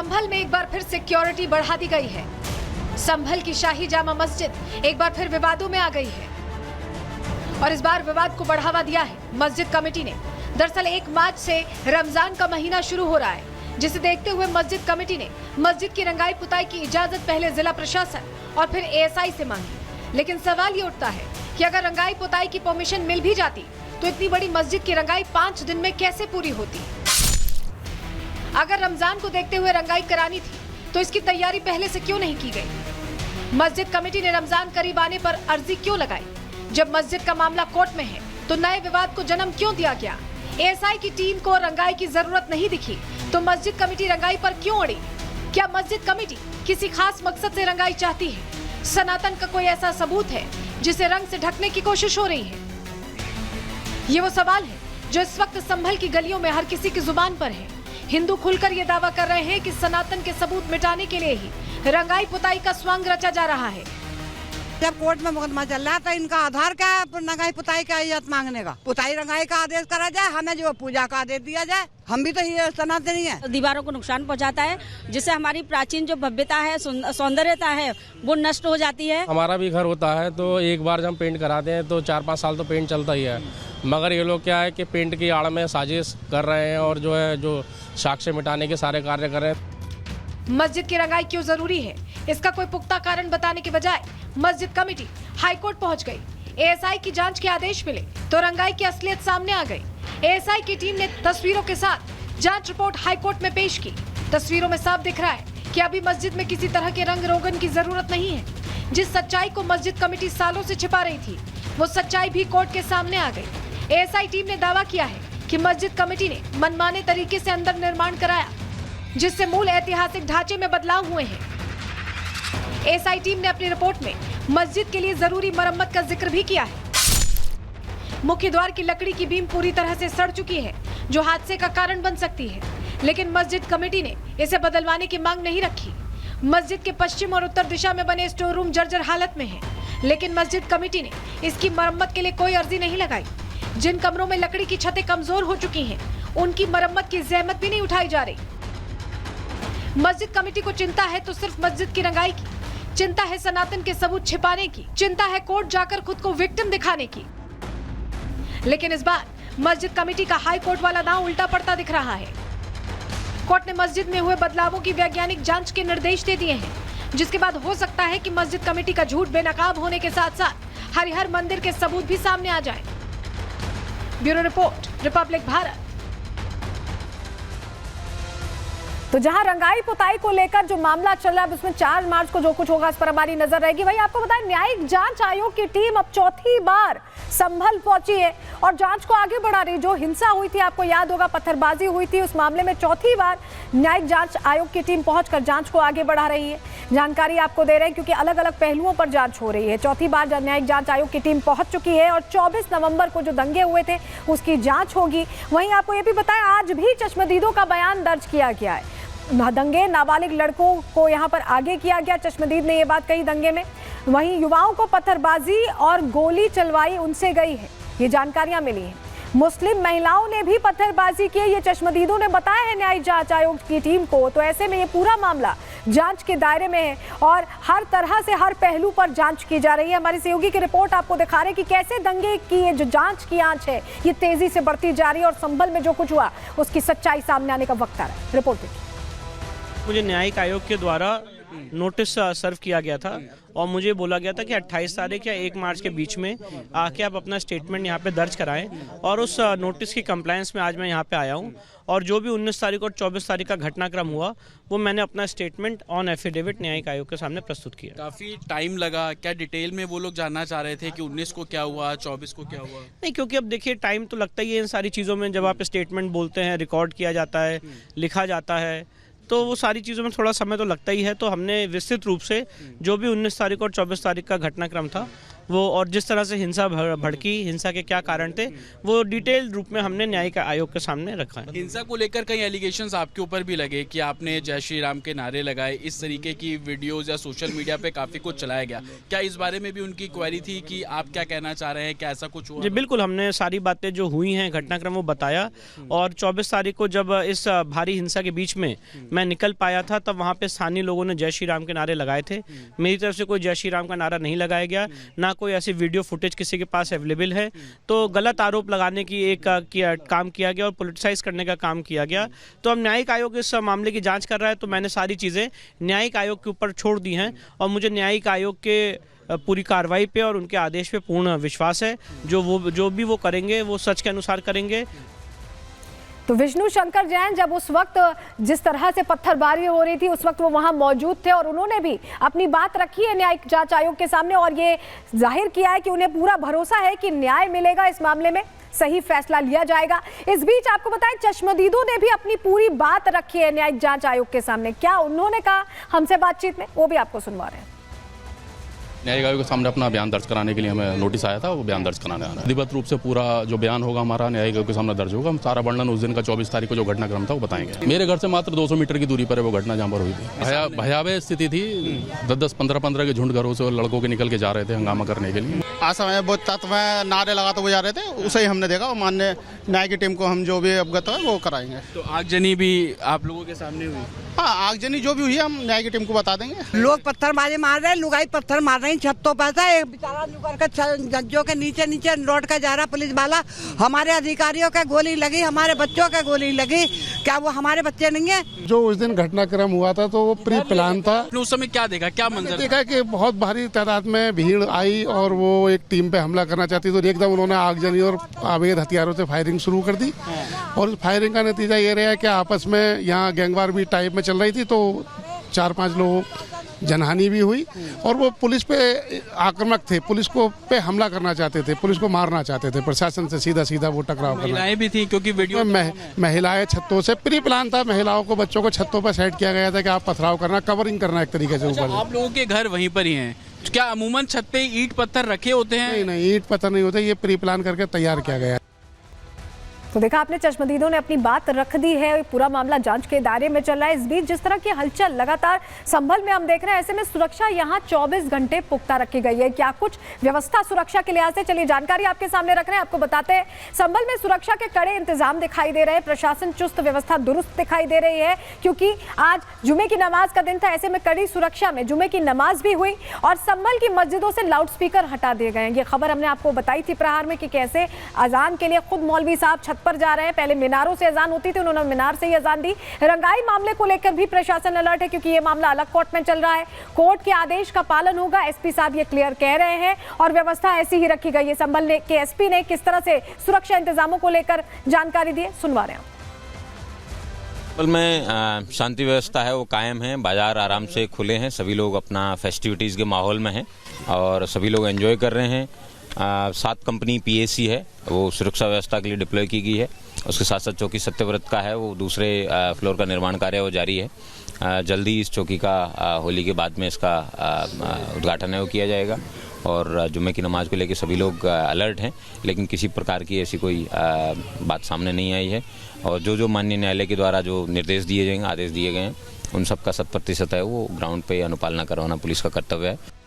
संभल में एक बार फिर सिक्योरिटी बढ़ा दी गई है। संभल की शाही जामा मस्जिद एक बार फिर विवादों में आ गई है और इस बार विवाद को बढ़ावा दिया है मस्जिद कमेटी ने। दरअसल 1 मार्च से रमजान का महीना शुरू हो रहा है, जिसे देखते हुए मस्जिद कमेटी ने मस्जिद की रंगाई पुताई की इजाजत पहले जिला प्रशासन और फिर एएसआई से मांगी। लेकिन सवाल ये उठता है कि अगर रंगाई पुताई की परमिशन मिल भी जाती तो इतनी बड़ी मस्जिद की रंगाई 5 दिन में कैसे पूरी होती। अगर रमजान को देखते हुए रंगाई करानी थी तो इसकी तैयारी पहले से क्यों नहीं की गई। मस्जिद कमेटी ने रमजान करीब आने पर अर्जी क्यों लगाई। जब मस्जिद का मामला कोर्ट में है तो नए विवाद को जन्म क्यों दिया गया। एएसआई की टीम को रंगाई की जरूरत नहीं दिखी तो मस्जिद कमेटी रंगाई पर क्यों अड़ी। क्या मस्जिद कमेटी किसी खास मकसद से रंगाई चाहती है। सनातन का कोई ऐसा सबूत है जिसे रंग से ढकने की कोशिश हो रही है। ये वो सवाल है जो इस वक्त संभल की गलियों में हर किसी की जुबान पर है। हिंदू खुलकर ये दावा कर रहे हैं कि सनातन के सबूत मिटाने के लिए ही रंगाई पुताई का स्वांग रचा जा रहा है। जब कोर्ट में मुकदमा चल रहा था, इनका आधार क्या है रंगाई पुताई का इज्जत मांगने का। पुताई रंगाई का आदेश करा जाए, हमें जो पूजा का आदेश दिया जाए। हम भी तो ये सनातनी है। दीवारों को नुकसान पहुंचाता है, जिससे हमारी प्राचीन जो भव्यता है, सौंदर्यता है, वो नष्ट हो जाती है। हमारा भी घर होता है तो एक बार जब हम पेंट कराते हैं तो 4-5 साल तो पेंट चलता ही है, मगर ये लोग क्या है कि पेंट की आड़ में साजिश कर रहे हैं और जो साक्ष्य मिटाने के सारे कार्य कर रहे हैं। मस्जिद की रंगाई क्यों जरूरी है, इसका कोई पुख्ता कारण बताने के बजाय मस्जिद कमेटी हाईकोर्ट पहुंच गई। एएसआई की जांच के आदेश मिले तो रंगाई की असलियत सामने आ गई। एएसआई की टीम ने तस्वीरों के साथ जांच रिपोर्ट हाईकोर्ट में पेश की। तस्वीरों में साफ दिख रहा है कि अभी मस्जिद में किसी तरह के रंग रोगन की जरूरत नहीं है। जिस सच्चाई को मस्जिद कमेटी सालों से छिपा रही थी, वो सच्चाई भी कोर्ट के सामने आ गई। एएसआई टीम ने दावा किया है कि मस्जिद कमेटी ने मनमाने तरीके से अंदर निर्माण कराया, जिससे मूल ऐतिहासिक ढांचे में बदलाव हुए हैं। एएसआई टीम ने अपनी रिपोर्ट में मस्जिद के लिए जरूरी मरम्मत का जिक्र भी किया है। मुख्य द्वार की लकड़ी की बीम पूरी तरह से सड़ चुकी है, जो हादसे का कारण बन सकती है, लेकिन मस्जिद कमेटी ने इसे बदलवाने की मांग नहीं रखी। मस्जिद के पश्चिम और उत्तर दिशा में बने स्टोर रूम जर्जर हालत में है, लेकिन मस्जिद कमेटी ने इसकी मरम्मत के लिए कोई अर्जी नहीं लगाई। जिन कमरों में लकड़ी की छतें कमजोर हो चुकी हैं, उनकी मरम्मत की जहमत भी नहीं उठाई जा रही। मस्जिद कमेटी को चिंता है तो सिर्फ मस्जिद की रंगाई की, चिंता है सनातन के सबूत छिपाने की, चिंता है कोर्ट जाकर खुद को विक्टिम दिखाने की। लेकिन इस बार मस्जिद कमेटी का हाई कोर्ट वाला दांव उल्टा पड़ता दिख रहा है। कोर्ट ने मस्जिद में हुए बदलावों की वैज्ञानिक जांच के निर्देश दे दिए हैं, जिसके बाद हो सकता है कि मस्जिद कमेटी का झूठ बेनकाब होने के साथ साथ हरिहर मंदिर के सबूत भी सामने आ जाए। Bureau report, Republic Bharat. तो जहां रंगाई पुताई को लेकर जो मामला चल रहा है, उसमें 4 मार्च को जो कुछ होगा इस पर हमारी नजर रहेगी। वही आपको बताएं, न्यायिक जांच आयोग की टीम अब चौथी बार संभल पहुंची है और जांच को आगे बढ़ा रही। जो हिंसा हुई थी, आपको याद होगा, पत्थरबाजी हुई थी, उस मामले में चौथी बार न्यायिक जांच आयोग की टीम पहुंचकर जांच को आगे बढ़ा रही है। जानकारी आपको दे रहे हैं क्योंकि अलग अलग पहलुओं पर जांच हो रही है। चौथी बार न्यायिक जांच आयोग की टीम पहुंच चुकी है और 24 नवंबर को जो दंगे हुए थे उसकी जांच होगी। वहीं आपको ये भी बताएं, आज भी चश्मदीदों का बयान दर्ज किया गया है। दंगे नाबालिग लड़कों को यहां पर आगे किया गया, चश्मदीद ने ये बात कही दंगे में। वहीं युवाओं को पत्थरबाजी और गोली चलवाई उनसे गई है, ये जानकारियां मिली हैं। मुस्लिम महिलाओं ने भी पत्थरबाजी की, ये चश्मदीदों ने बताया है न्यायिक जांच आयोग की टीम को। तो ऐसे में ये पूरा मामला जांच के दायरे में है और हर तरह से हर पहलू पर जांच की जा रही है। हमारी सहयोगी की रिपोर्ट आपको दिखा रहे हैं कि कैसे दंगे की ये जो जांच की आंच है, ये तेजी से बढ़ती जा रही है और संभल में जो कुछ हुआ उसकी सच्चाई सामने आने का वक्त आ रहा है। रिपोर्ट देखिए। मुझे न्यायिक आयोग के द्वारा नोटिस सर्व किया गया था और मुझे बोला गया था कि 28 तारीख या 1 मार्च के बीच में आके आप अपना स्टेटमेंट यहाँ पे दर्ज कराएं और उस नोटिस की कंप्लायंस में आज मैं यहाँ पे आया हूँ। और जो भी 19 तारीख और 24 तारीख का घटनाक्रम हुआ वो मैंने अपना स्टेटमेंट ऑन एफिडेविट न्यायिक आयोग के सामने प्रस्तुत किया। काफ़ी टाइम लगा, क्या डिटेल में वो लोग जानना चाह रहे थे कि 19 को क्या हुआ, 24 को क्या हुआ? नहीं, क्योंकि अब देखिए टाइम तो लगता ही है इन सारी चीज़ों में। जब आप स्टेटमेंट बोलते हैं, रिकॉर्ड किया जाता है, लिखा जाता है, तो वो सारी चीज़ों में थोड़ा समय तो लगता ही है। तो हमने विस्तृत रूप से जो भी 19 तारीख और 24 तारीख का घटनाक्रम था वो और जिस तरह से हिंसा भड़की, हिंसा के क्या कारण थे, वो डिटेल रूप में हमने न्यायिक आयोग के सामने रखा है। हिंसा को लेकर कई एलिगेशंस आपके ऊपर भी लगे कि आपने जय श्री राम के नारे लगाए, इस तरीके की वीडियोस या सोशल मीडिया पे काफी कुछ चलाया गया। क्या इस बारे में भी उनकी क्वेरी थी कि आप क्या कहना चाह रहे हैं, क्या ऐसा कुछ हुआ? जी बिल्कुल, हमने सारी बातें जो हुई हैं, घटनाक्रम वो बताया। और 24 तारीख को जब इस भारी हिंसा के बीच में मैं निकल पाया था, तब वहाँ पे स्थानीय लोगों ने जय श्री राम के नारे लगाए थे। मेरी तरफ से कोई जय श्री राम का नारा नहीं लगाया गया, ना कोई ऐसी वीडियो फुटेज किसी के पास अवेलेबल है। तो गलत आरोप लगाने की काम किया गया और पॉलिटिसाइज करने का काम किया गया। तो अब न्यायिक आयोग इस मामले की जांच कर रहा है, तो मैंने सारी चीज़ें न्यायिक आयोग के ऊपर छोड़ दी हैं और मुझे न्यायिक आयोग के पूरी कार्रवाई पे और उनके आदेश पे पूर्ण विश्वास है। जो भी वो करेंगे वो सच के अनुसार करेंगे। तो विष्णु शंकर जैन जब उस वक्त जिस तरह से पत्थरबारी हो रही थी, उस वक्त वो वहां मौजूद थे और उन्होंने भी अपनी बात रखी है न्यायिक जांच आयोग के सामने और ये जाहिर किया है कि उन्हें पूरा भरोसा है कि न्याय मिलेगा, इस मामले में सही फैसला लिया जाएगा। इस बीच आपको बताएं, चश्मदीदों ने भी अपनी पूरी बात रखी है न्यायिक जांच आयोग के सामने। क्या उन्होंने कहा हमसे बातचीत में, वो भी आपको सुनवा रहे हैं। न्यायिक आयोग के सामने अपना बयान दर्ज कराने के लिए हमें नोटिस आया था, वो बयान दर्ज कराने आना है। विधिवत रूप से पूरा जो बयान होगा हमारा न्यायिक आयोग के सामने दर्ज होगा। हम सारा वर्णन उस दिन का 24 तारीख को जो घटनाक्रम था वो बताएंगे। मेरे घर से मात्र 200 मीटर की दूरी पर है वो घटना जहाँ पर हुई थी। भयावह स्थिति थी, 10-10, 15-15 के झुंड घरों से लड़कों के निकल के जा रहे थे हंगामा करने के लिए। असमय बहुत तत्व नारे लगाते हुए जा रहे थे, उसे ही हमने देखा और माननीय न्याय की टीम को हम जो भी अवगत है वो कराएंगे। तो आगजनी भी आप लोगों के सामने हुई? हाँ, आगजनी जो भी हुई है हम न्याय की टीम को बता देंगे। लोग पत्थरबाजी मार रहे हैं, लुगाई पत्थर मार रही छत्तों पर था, एक बेचारा लुगर के जज्जों के नीचे लौट कर जा रहा पुलिस वाला। हमारे अधिकारियों के गोली लगी, हमारे बच्चों के गोली लगी। क्या वो हमारे बच्चे नहीं है? जो उस दिन घटनाक्रम हुआ था तो वो प्री प्लान था। उस समय क्या देखा, क्या मंजर देखा कि बहुत भारी तादाद में भीड़ आई और वो एक टीम पे हमला करना चाहती, तो एकदम उन्होंने आगजनी और अवैध हथियारों से फायरिंग शुरू कर दी। और उस फायरिंग का नतीजा ये रहा कि आपस में यहाँ गैंगवार भी टाइप में चल रही थी, तो 4-5 लोगों जनहानि भी हुई और वो पुलिस पे आक्रामक थे, पुलिस को पे हमला करना चाहते थे, पुलिस को मारना चाहते थे, प्रशासन से सीधा वो टकराव करना। महिलाएं भी थी क्योंकि वीडियो महिलाएं छतों से प्री प्लान था, महिलाओं को बच्चों को छतों पर सेट किया गया था कि आप पथराव करना, कवरिंग करना एक तरीके से ऊपर। आप लोगों के घर वहीं पर ही हैं, क्या अमूमन छत पे ईंट पत्थर रखे होते हैं? नहीं, ईंट पत्थर नहीं होते, ये प्री प्लान करके तैयार किया गया। तो देखा आपने, चश्मदीदों ने अपनी बात रख दी है, पूरा मामला जांच के दायरे में चल रहा है। इस बीच जिस तरह की हलचल लगातार संभल में हम देख रहे हैं, ऐसे में सुरक्षा यहां 24 घंटे पुख्ता रखी गई है। क्या कुछ व्यवस्था सुरक्षा के लिहाज से, चलिए जानकारी आपके सामने रख रहे हैं, आपको बताते हैं। संभल में सुरक्षा के कड़े इंतजाम दिखाई दे रहे हैं, प्रशासन चुस्त व्यवस्था दुरुस्त दिखाई दे रही है, क्योंकि आज जुमे की नमाज का दिन था। ऐसे में कड़ी सुरक्षा में जुमे की नमाज भी हुई और संभल की मस्जिदों से लाउडस्पीकर हटा दिए गए। ये खबर हमने आपको बताई थी प्रहार में कि कैसे अजान के लिए खुद मौलवी साहब छत पर जा रहे हैं। पहले मीनारों से अजान होती थी, उन्होंने मीनार से ही अजान दी। रंगाई मामले को लेकर भी प्रशासन अलर्ट है, क्योंकि ये मामला अलग कोर्ट में चल रहा है। कोर्ट के आदेश का पालन होगा, एसपी साहब ये क्लियर कह रहे हैं और व्यवस्था ऐसी ही रखी गई है। संभल के एसपी ने किस तरह से सुरक्षा इंतजामों को लेकर जानकारी दी, सुनवा रहे हैं। संभल में शांति व्यवस्था है वो कायम है, बाजार आराम से खुले हैं, सभी लोग अपना फेस्टिविटीज़ के माहौल में हैं और सभी लोग एंजॉय कर रहे हैं। 7 कंपनी पीएसी है, वो सुरक्षा व्यवस्था के लिए डिप्लॉय की गई है। उसके साथ साथ चौकी सत्यव्रत का है, वो दूसरे फ्लोर का निर्माण कार्य वो जारी है। जल्दी इस चौकी का होली के बाद में इसका उद्घाटन है वो किया जाएगा और जुम्मे की नमाज को लेकर सभी लोग अलर्ट हैं, लेकिन किसी प्रकार की ऐसी कोई बात सामने नहीं आई है। और जो माननीय न्यायालय के द्वारा जो निर्देश दिए जाएंगे, आदेश दिए गए हैं, उन सब का 100% है वो ग्राउंड पे अनुपालना करवाना पुलिस का कर्तव्य है।